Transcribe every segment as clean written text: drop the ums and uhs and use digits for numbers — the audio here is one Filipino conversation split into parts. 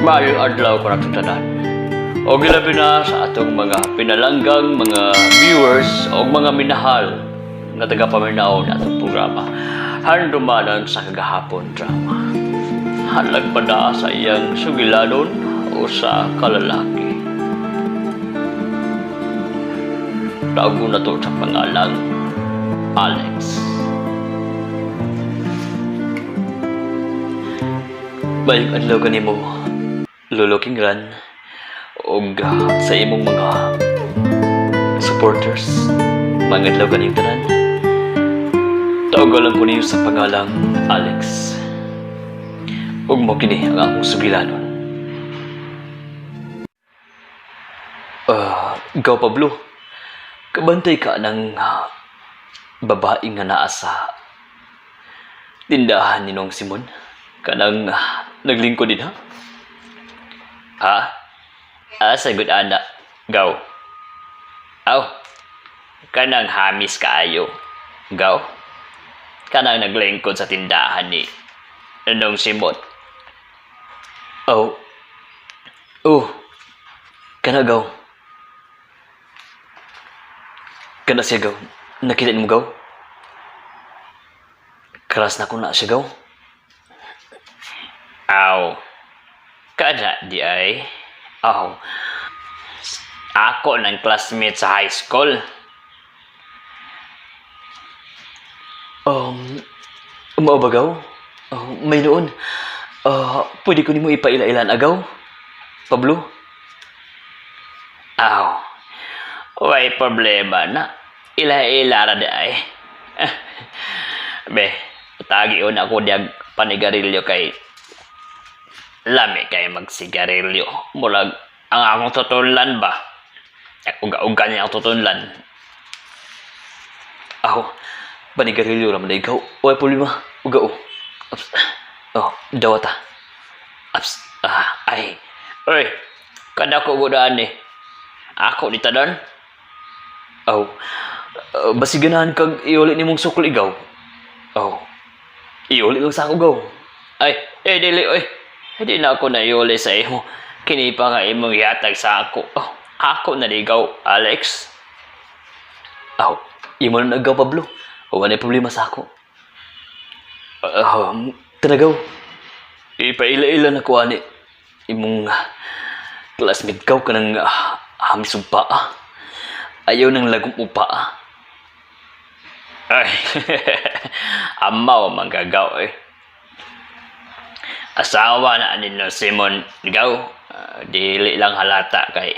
Maayong adlaw ko na tanan. O gilabi na sa atong mga pinalanggang mga viewers o mga minahal nga taga-paminaw na atong programa. Handumanan sa kagahapon drama. Halag pa na sa iyang sugilanon o sa kalalaki. Tago na to sa pangalang Alex. Balik adlaw kanimo, Lolo Kingran, o sa imong mga supporters, mga adlaw kaning tanan. Tawagan lang ko niyo sa pangalang Alex. Ug mo kini ang akong sugilanon. Ikaw Pablo, kabantay ka ng babae nga naa sa tindahan ni Nong Simon? Kanang naglingkod din ha? Ha? Sagot anak. Gaw. Aw. Kanang hamis kaayo. Gaw. Kanang naglingkod sa tindahan ni Nong Simon. Oh. Kana gaw. Kana siya gaw. Nakita mo gaw? Karas na ko na siya gaw. Aw. Kada di ay. Aw. Ako ng classmate sa high school. Mao ba gaw? May noon. Pwede ko nimo ipaila-ilan agaw? Pablo? Aw. Way problema na. Ila-ila ra di ay. Be, tagi on ako diag panigarilyo kay lami kay magsigarilyo. Mulag ang akong tutulan ba? Uga-uga niya ang tutulan. Ako, panigarilyo naman na ikaw. Way problema. Uga-o. Dawata. Ay. Oy, kada ko gudaan eh. Ako ni tanan. Basi ganahan kag iulit nimong sukol igaw. Iulit lang sa ako gaw. Ay, dili oy. Hindi na ako naiuli sa iyo. Kini pa nga imong ihatag sa ako. Ako naligaw, Alex. Imo na nagaw, Pablo. Wala problema sa ako. Tanagaw. Ipaila-ila na ko, ani. Imong classmate kaw ka ng hamis upa. Ayaw ng lagong upa. Ay, amaw manggagaw eh. Asawa na ninyo Simon Gaw. Dili lang halata kay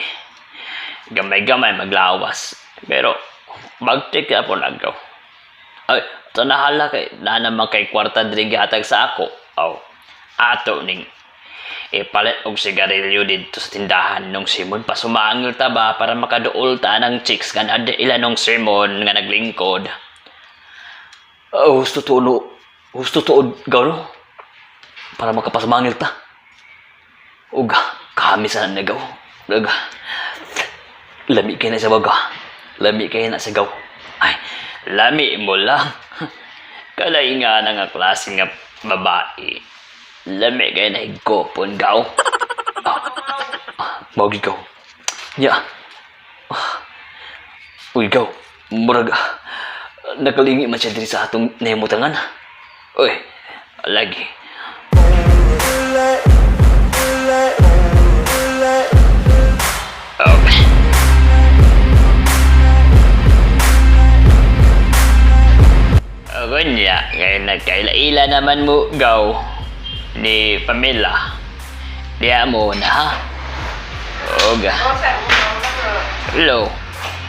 gamay-gamay maglawas. Pero magtik na po nagaw. Ay, ito nahala kay na naman kay kwarta din gihatag sa ako. Ato ning ipalit og sigarilyo dito sa tindahan nung Simon. Pasumangil ta ba para makaduol ta ng chicks kan ade ila nung Simon nga naglingkod. Gusto tuod gaw no? Para makapasmangil ta. Uga, kamisan na gaw. Uga, lami kayo na sa baga. Lami kayo na sa gaw. Ay, lami mo lang. Kalay nga na nga klase nga babae. Lami kayo na higopon gaw. Mawag gaw. Ya. Uy gaw, murag nakalingi man siya diri sa atong nahimutangan. Uy, lagi. Gunya, ngayon nagkaila-ila naman mo gaw ni Pamela. Diya mo na ha? Oga. Hello.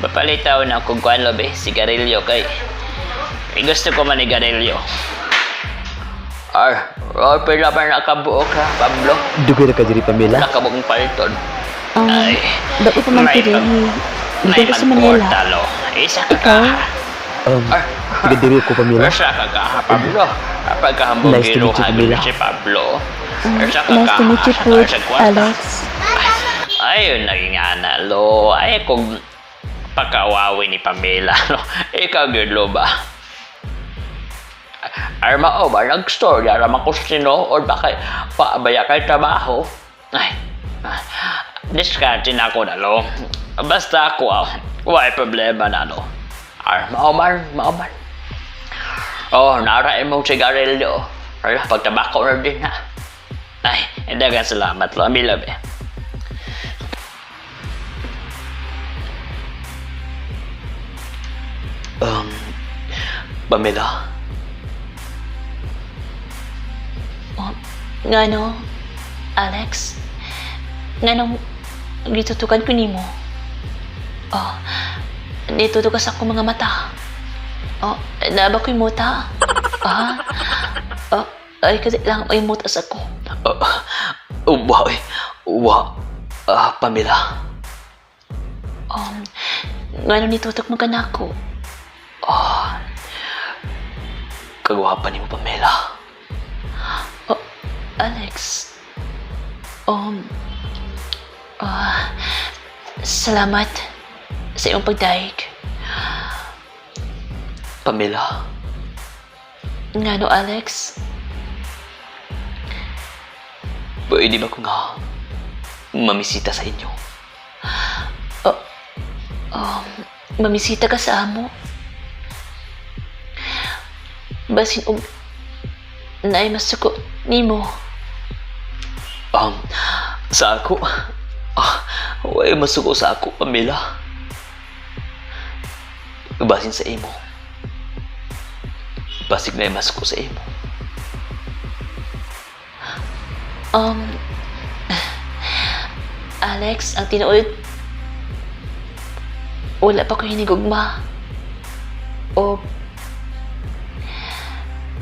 Papalitaw na kung kuan lo be, sigarilyo kay. Gusto ko manigarilyo. Pila pa nakabuok ha, Pablo? Dugay na ka diri Pamela? Nakabuong paliton. Ay, dako pa man kiri. Dito sa Manila. Talo. Isa ka ka. Tiga diri ko Pamela. Isa ka ka, Pablo. Kapag kahambog Nice to meet you, Pamela. si Pablo. Isa ka Nice to meet you po, Alex. Ayun, naging analo. Ay, kung pagkawawi ni Pamela, no? Ikaw, girlo ba? Arma o ba, nag-store, yara man ko sino, or baka paabaya kay trabaho. Ay, diskarte na ako na lo. Basta ako, wala problema na lo. Mauman. Oh, narain mong sigarilyo. Ay, pagtabako na din ha. Ay, dagang salamat lo. Amila be. Pamela, Ngano, Alex? Nganong gitutukan ko nimo? Oh, ditutukas ako mga mata. Oh, naba ko'y muta? Ay kasi lang ay mutas ako. Pamela. Ngano nitutok mo ka na ako? Kagwapan ni mo, Pamela. Alex. Salamat sa iyong pagdaig. Pamela, Ngano, Alex? pwede ba ko nga mamisita sa inyo? Mamisita ka sa amo? Basin og naay masuko nimo. Sa ako? Huwag masuko sa ako, Pamela. Basin sa imo. Basig na masuko sa imo. Alex, ang tinuod, wala pa ko hinigugma. O,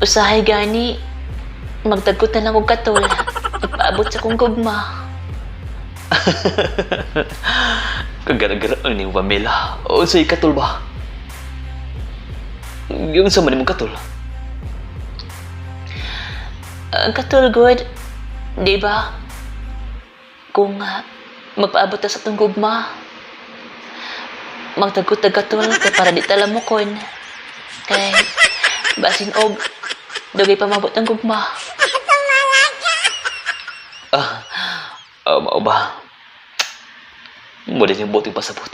usahay gani, magtagkot na lang og katol, ipaabot sa kong gugma. Kagara-gara ang niyong Pamela. O sa'y katol ba? Yung sa mong katol? Ang katol, good, di ba? Kung magpaabot na sa itong gugma, magtagkot na katol, kaya para di tala mo kon. Kay, basin og, dugay pa mabot ng gugma. Mao ba? Mo din yung boting pasabot.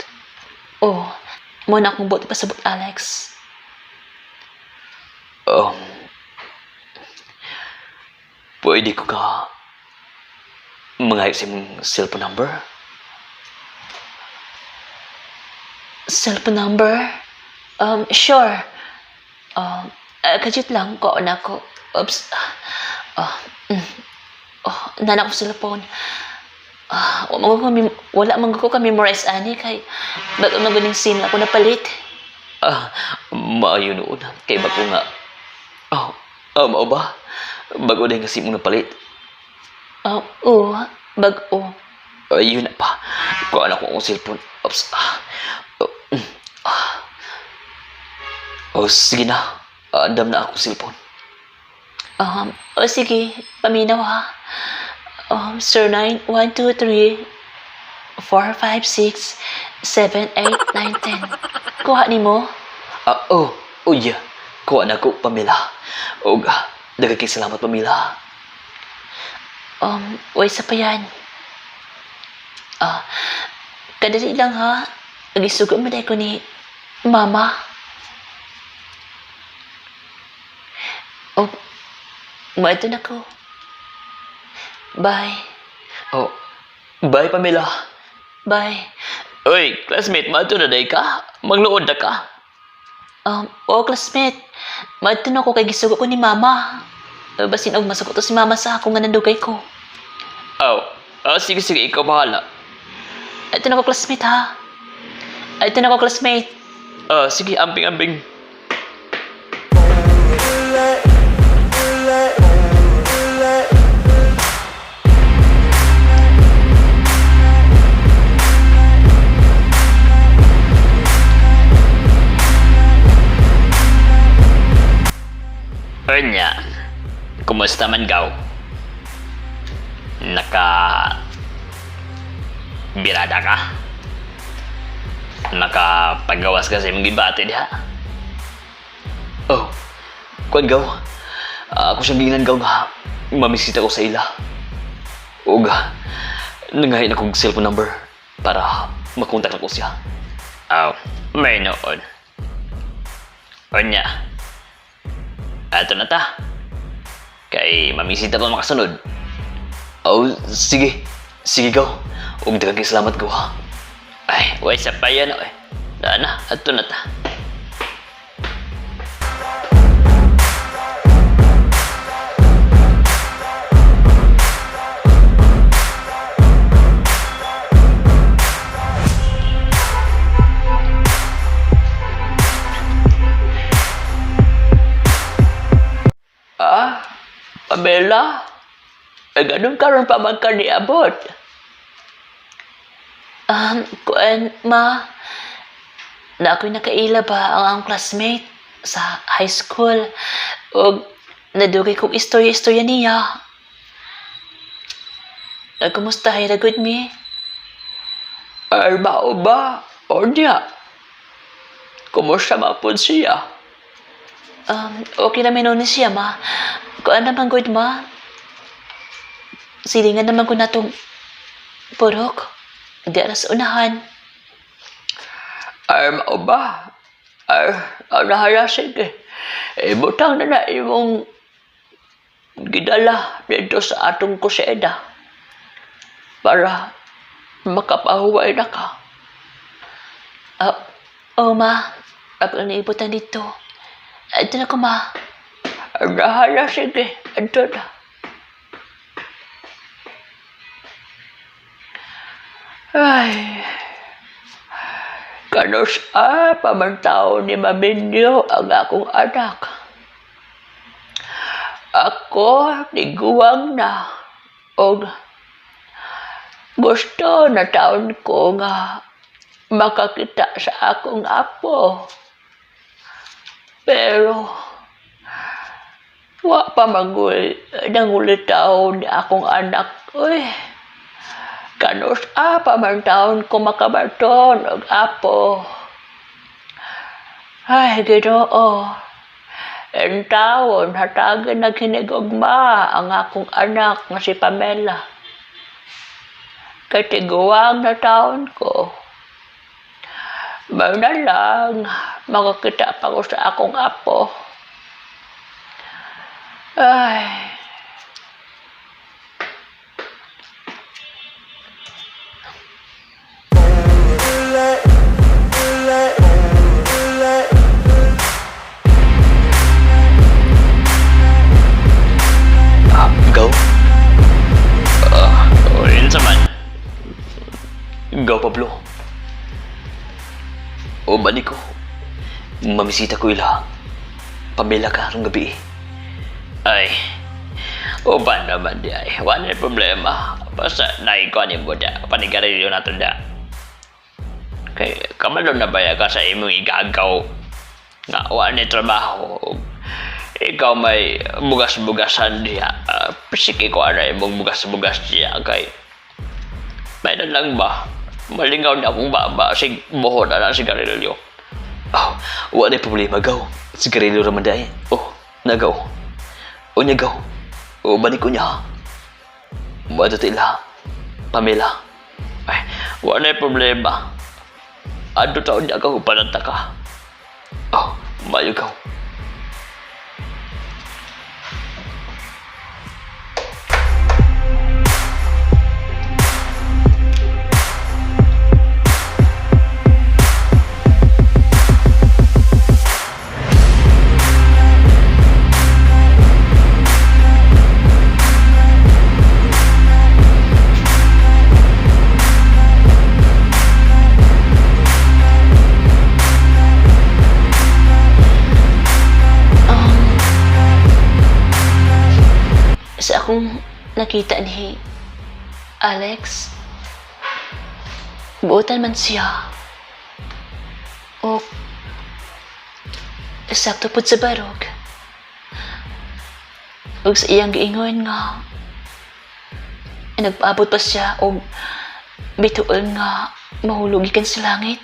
Oh, muna akong buti pasabot, Alex. Pwede ko ka mangayos yung cellphone number? Cellphone number? Sure. Kajit lang ko na ko. Oops. Nana ko cellphone. Wala man ko memorize ani kay bago maguning SIM ako napalit. Maayo noon. Kay bago nga. Mao ba? Bago din kasi mong napalit. Oo. Bago. Yun na pa. Kuhaan ako ang cellphone. Oops. Sige na. Andam na ako cellphone. Sige. Paminaw ha. 09-123-456-78910. Kuha ni mo? Yeah. Kuhaan ako, Pamela. Dagaging salamat, Pamela. Isa pa yan. Kadali lang ha. Nagisugo mo dahil ko ni Mama. Maito na ko. Bye. Bye, Pamela. Bye. Oy, classmate, mato na day ka? Magluod na ka? Classmate. Maito na ko kay gisugo ko ni Mama. Basin og masuko to si Mama sa ako nga nandugay ko. Sige, ikaw bahala. Ito na ko, classmate ha. Ito na ko, classmate. Sige, ambing. Anya, kumusta man gaw? Birada ka? Nakapagawas ka sa imong gibati diha? Kuan gaw. Ako siyang gingan gaw nga. Mamisita ko sa ila. Ug nangahin akong cellphone number para makontak na ko siya. Aw, may noon. Unya. Ato na ta. Kay mamisita pa makasunod. Oh, sige. Sige gaw. Ug daghang kay salamat gaw ha. Ay, way sa pa yan oy. Daan na, ato na ta. Pamela, ganun karon pa man ka niabot. Kuan, ma, na ako'y nakaila ba ang akong classmate sa high school. O, nadugay kong istorya-istorya niya. Kumusta, na good me? Ay, mao ba? O niya? Kumusta mapod siya? Okay naman nun siya, ma. Kuan naman good, ma. Silingan naman ko na itong purok. Di alas unahan. Ay, mao ba? Ay, nahala, sige. Butang na imong gidala dito sa atong kuseda para makapahuway na ka. Ma. Ako na ibutan dito. Ito na ko, ma. Nahala, sige. Ito na. Ay, kanos pamantaw ni Maminyo ang akong anak. Ako niguwang na o gusto na taon ko nga makakita sa akong apo. Pero wa pa nangulitaw ni akong anak. Uy, kanos pamantaon ko makabaton og apo. Ay, Ginoo. En taon, hatagan na kinigugma ang akong anak nga si Pamela. Kay tiguwang na taon ko. May na lang, makakita pa ko sa akong apo. Ay. Gaw? Yun sa man. Gaw, Pablo. O bani ko. Mamisita ko ila. Pamela ka rong gabi. Ay, uban naman di ay. Wala na problema. Basta naikuanin mo da. Panigarilyo na to da. Kay kamalo na baya ka sa imong igagaw. Nga wala na trabaho. Ikaw may bugas-bugasan diya. Sige ko na imong bugas-bugas diya. Kay may na lang ba? Malingaw na akong baba. Sig buho na lang sigarilyo. Oh, wala na problema, gaw. Sigarilyo raman day. Oh, nagaw. O niya, gaw. O bani ko niya. Bato tila. Pamela. Ay, wala na problema. Ado taon niya ka hupananta ka. Oh, mayo, gaw. Sa akong nakita ni Alex, buotan man siya. O, sakto po sa barog. O sa iyang giingon nga, nagpaabot pa siya o bituon nga mahulog ikan sa langit.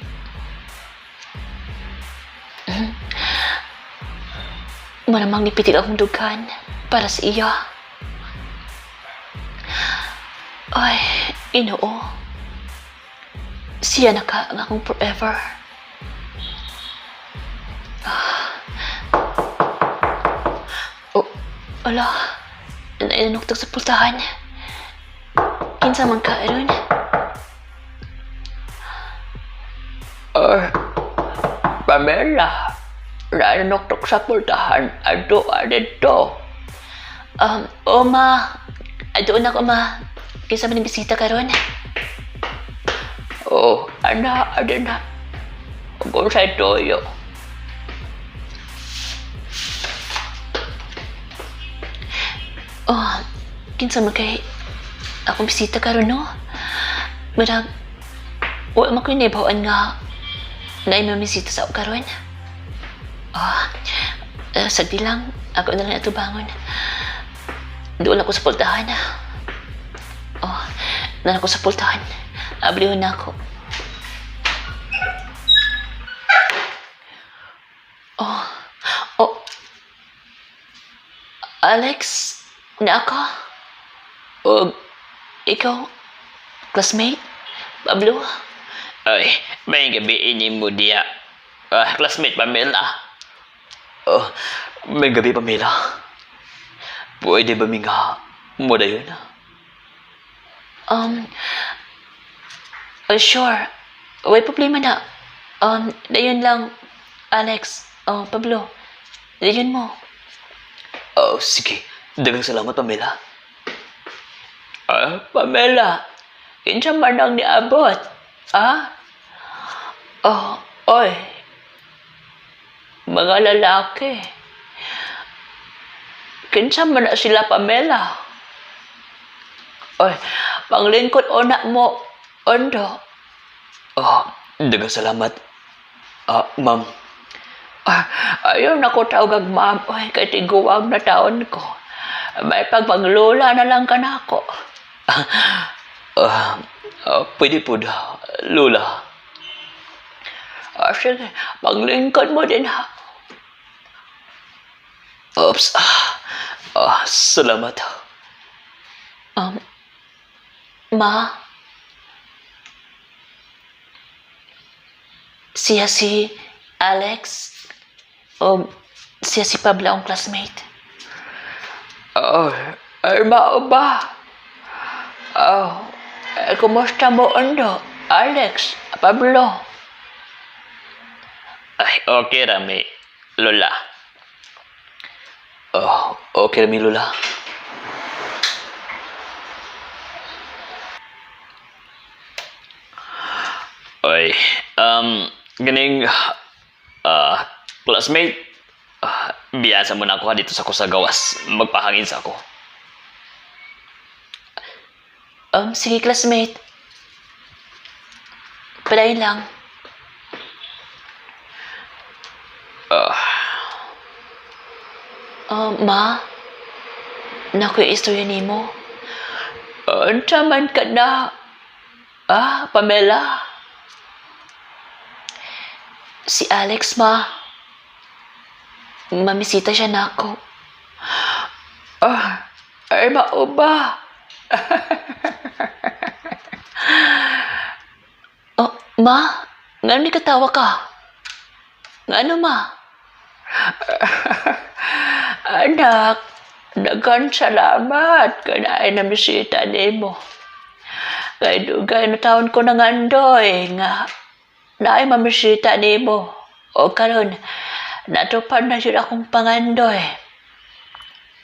Maramang nipitig akong dugan para sa iya. Ay, Ginoo. Siya na ka ang akong forever. Oh, ala. Nainanuktok sa pultahan. Kinsa man ka aron? Pamela, nainanuktok sa pultahan. Ado, adito. Ma. Doon ako, ma. Kinsa man yung bisita karon? Oh, ana, ada na. Kung sa toyo. Oh, kinsa man kay akong bisita karon no? Marag, wa man ko nibawaan nga na bisita sa ako karon. Sagdi lang, ako na lang atubangon. Doon ako sa pultahan. Na ako sa pultahan. Abliho na ako. Alex, na ako? O, ikaw, classmate? Pablo? Ay, may gabi ini mo diya. Classmate Pamela. Oh, may gabi, Pamela. Pwede ba minga mo da yun? Sure. Way problema na. Dayon lang, Alex. Pablo. Dayon mo. Oh, sige. Dagang salamat, Pamela. Pamela, kinsa man ang niabot? Oy. Mga lalaki. Kinsa man na sila, Pamela? Oy, panglingkod una mo, Ondo. Oh, dagang salamat. Ma'am. Ayaw na ko tawag ma'am. Oy, kay tiguwag na taon ko. May pagpanglola na lang ka na ako. Pwede po da, Lola. Sige, panglingkod mo din ha. Oops. Salamat. Ma? Siya si Alex? O siya si Pablo ang classmate? Ay mao ba? Kumusta mo, Ondo? Alex, Pablo? Ay, okay rami, Lola. Okay, Rami, Lola. Oy, ganing, classmate, biyasa mo na ako dito sa kusagawas. Magpahangin sa ako. Sige classmate. Padayon lang. Ma? Naku yung istorya ni mo. Unsa man ka na, Pamela? Si Alex, ma. Mamisita siya na ako. Ay mao ba? Ma? Ngano ni katawa ka? Ngano, ma? Anak, dagan salamat ka na ay namisita nimo. Kay dugay na taon ko nangandoy nga na ay mamisita nimo. O karon, natupad na siya akong pangandoy.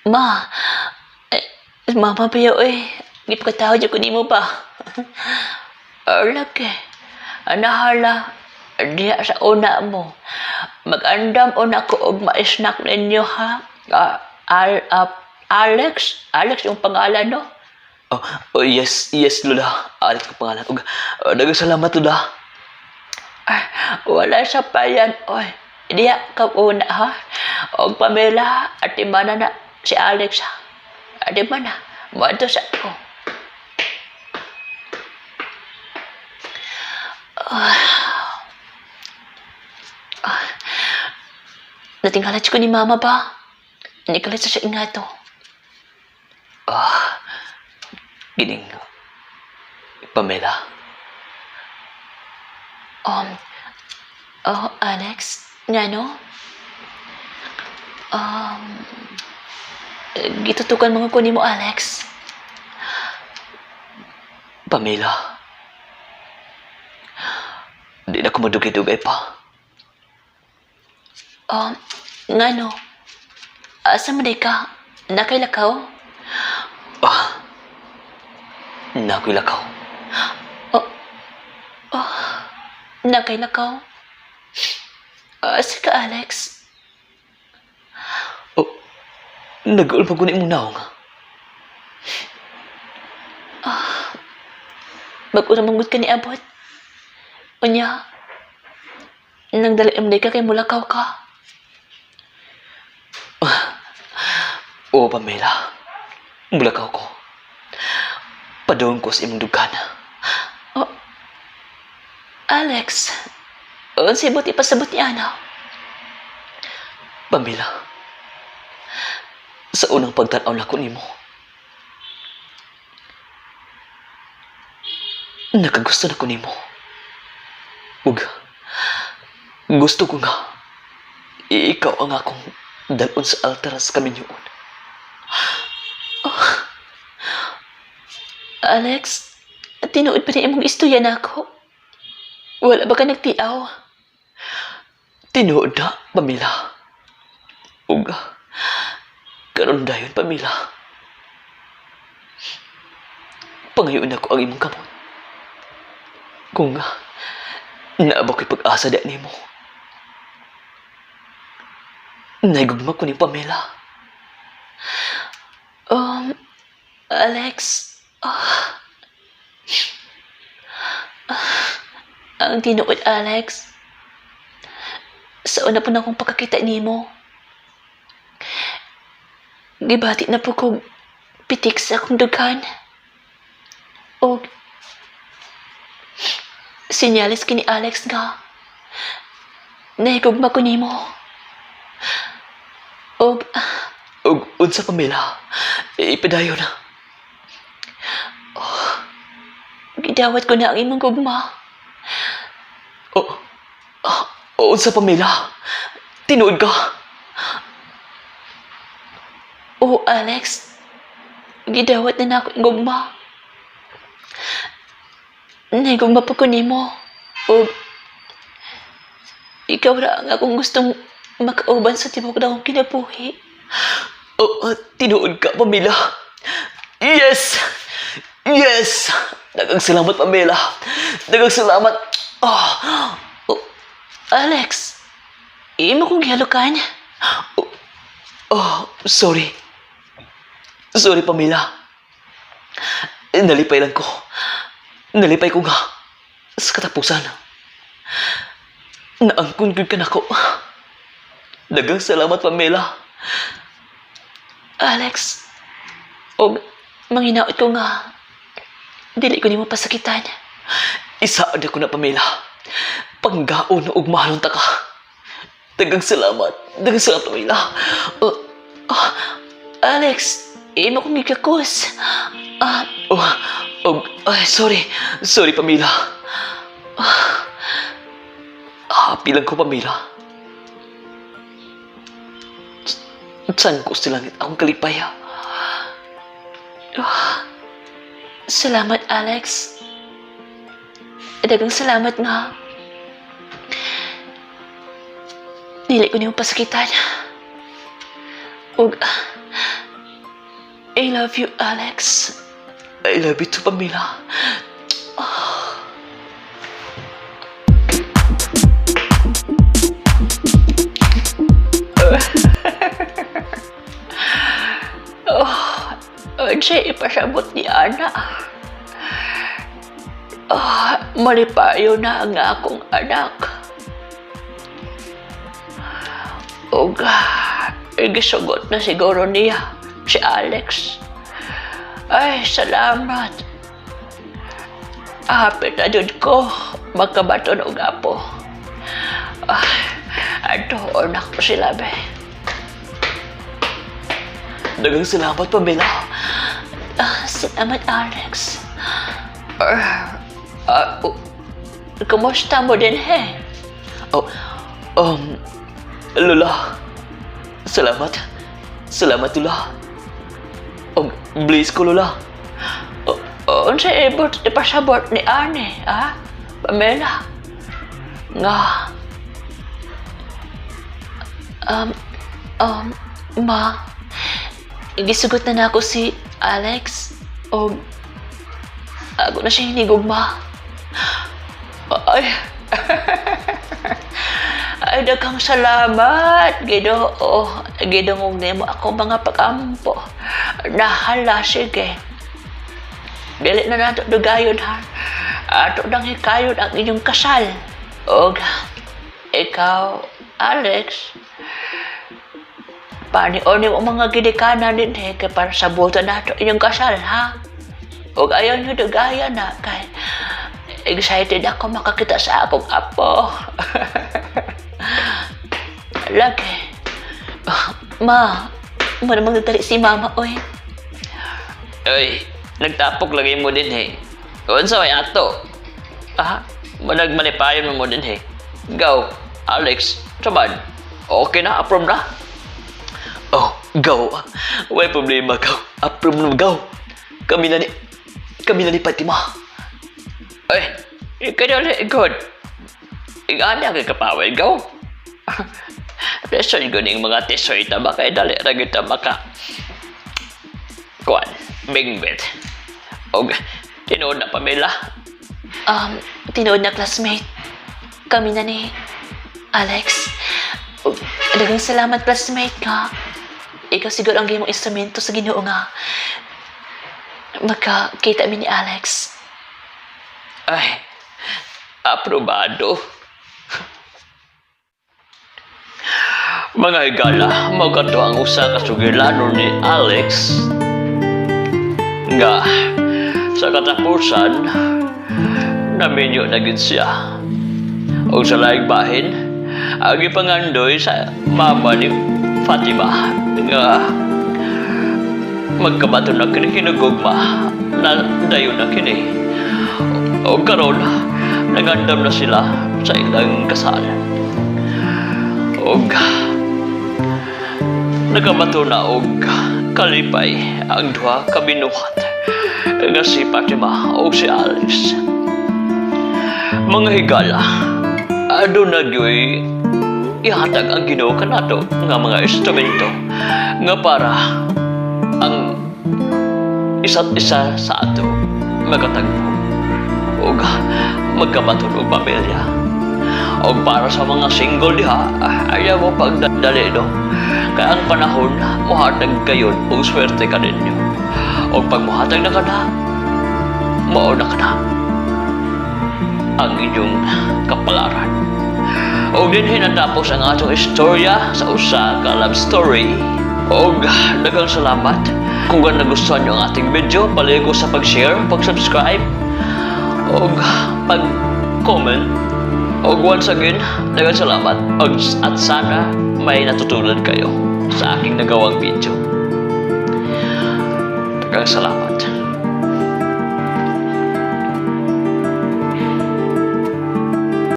Ma? Mama pa yun eh. Hindi pa katawad ko ni mo ba? Lagi, anahala, diya sa una mo. Mag-andam una ko og ma-snack ninyo ha. Alex? Alex yung pangalan, no? Yes, Lola. Alex ko pangalan. Dagang salamat, Lola. Wala sa payan, oy. Diya ka una ha. Og Pamela, at imana na si Alex ha. At imana, mato sa ako. Natinggalan ko ni mama ba? Hindi kalit sa siya ingato. Gining, Pamela. Oh, Alex, nga no? Gitutukan mga kunin mo, Alex. Pamela. Di na ko madugay-dugay pa. Nga no? Asa mo ka? Nakailakaw? Nakulakaw. Nakailakaw? Asa ka, Alex? Nag-ulpag ko ni mong naong. Mag-unamanggot ka ni Abot. Unya, nagdala ka kay mulakaw ka. Oo, Pamela. Mulakaw ko. Padawon ko sa imong dugan. Alex, si Abot ipasabot ni Ana. Pamela. Sa unang pagtanaw na ko nimo, nakagusto na ko nimo. Ug gusto ko nga ikaw ang akong dalon sa altar sa kaminyoon. Alex, tinuod pa ni imong istorya na ako. Wala ba ka nagtiaw? Tinuod na, Pamela. Ug karon dayon, Pamela. Pangayoon ako ang imong kamot. Kung naaba ko'y pag-asa da nimo. Naigugma ko ni Pamela. Alex, ang tinuod, Alex. Sa una po na akong pagkakita nimo. Gibati na po kong pitik sa akong dughan. O sinyalis kini Alex nga nahigugma ko nimo. Og Unsa, Pamela? Ipadayon na. gidawat ko na ang imong gugma. Unsa, Pamela? Tinuod ka? Oo, Alex. Gidawat na ako ang gugma. Nahigugma pa ko nimo. Og ikaw ra ang akong gustong makauban sa tibok na akong kinabuhi. Tinuod ka, Pamela. Yes! Yes! Daghang salamat, Pamela. Daghang salamat. Alex, imo kong gihalukan. Sorry. Sorry, Pamela. Nalipay lang ko. Nalipay ko nga. Sa katapusan. Naangkon gyud ka nako. Daghang salamat, Pamela. Alex, og manginaot ko nga dili ko nimo pasakitan. Isaad ako na, Pamela. Panggaon og mahalon ta ka. Daghang salamat. Daghang salamat, Pamela. Alex, imo kong gikakos. Sorry. Sorry, Pamela. Happy lang ko, Pamela. Saan ko sa langit akong kalipaya? Salamat, Alex. Daghang salamat nga. Dili ko nimo pasakitan. Og I love you, Alex. I love you too, Pamela. Siya ipasabot ni Ana. Malipayo na ang akong anak. Og gisugot na siguro niya si Alex. Ay, salamat. Hapit na dun ko magkabaton og apo. Adoon ako sila, be. Daghang salamat, Pamela. Salamat, Alex. Kumusta mo din, he? Oh, Lola. Salamat. Salamat, Lola. Please ko, Lola. Unsa ipasabot ni Arne, ha? Pamela? Nga. Ma, gisugot na ako si Alex o ako na siya hinigugma. Ay, ay daghang salamat, Ginoo. Gidungog nimo ako mga pag-ampo. Nahala, sige. Dili na nato dugayon, ha? Ato nang hikayon ang inyong kasal. Og ikaw, Alex, panion mo mga gidikanan din, he, kay para sa buta nato inyong kasal, ha? Og ayaw nyo dugayan na, kay excited ako makakita sa akong apo. Lagi. Ma, mo na magdadali si mama, oy. Ay, nagtapok lagi mo din, he. Unsa may ato? Managmanipayon mo din, he. Go, Alex, saban. Okay na, approve na. Oh, go. Way problema, go. Approve na, go. Kami na ni Fatima. Ay, ikadali, good. Igana kay kapaway, go. Lesson ko ning mga tisoy ta ba kay dali ra gyud ta maka kuan bingbit. Og tinuod na Pamela. Tinuod na classmate. Kami na ni Alex. Daghang salamat, classmate, ka. Ikaw siguro ang gimong instrumento sa Ginoo nga magkakita mi ni Alex. Ay, aprobado. Mga higala, magato ang usa ka sugilano ni Alex nga sa katapusan naminyo na gid siya. O sa laing bahin, agi pangandoy sa mama ni Fatima nga magkabato na kini hinugugma na dayon na kini. O karon nagandam na sila sa ilang kasal. Og nagabato na og kalipay ang duha ka binuhat nga si Fatima o si Alex. Mga higala, aduna gyoy ihatag ang Ginoo kanato nga mga instrumento nga para ang isa't isa sa ato magatagpo og magkabaton og pamilya. Og para sa mga single diha, ayaw mo pagdadali, no? Kaya ang panahon, muhatag kayon o swerte ka ninyo. O pag muhatag na ka na, mauna ka na ang inyong kapalaran. O din hinatapos ang atong istorya sa usa ka love story. O daghang salamat. Kung nagustuhan nyo ang ating video, paligo sa pag-share, pag-subscribe, o pag-comment. Og once again, daghang salamat at sana may natutunan kayo sa aking nagawang video. Daghang salamat.